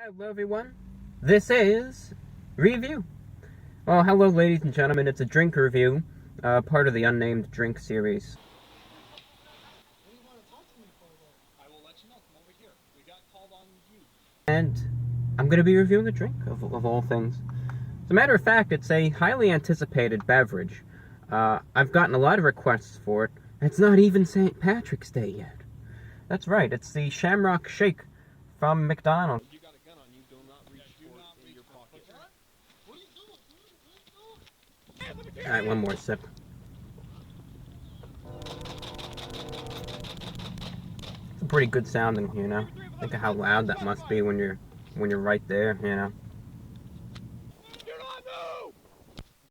Hello everyone, this is Review. Well, hello ladies and gentlemen, it's a drink review, part of the unnamed drink series. What do you want to talk to me for then? I will let you know. Come over here. We got called on you. And I'm going to be reviewing a drink, of all things. As a matter of fact, it's a highly anticipated beverage. I've gotten a lot of requests for it. It's not even St. Patrick's Day yet. That's right, it's the Shamrock Shake from McDonald's. You got a gun on you. Do not reach for it in your pocket. What are you doing? What are you doing? Alright, one more sip. It's pretty good sounding, you know. Think of how loud that must be when you're right there, you know.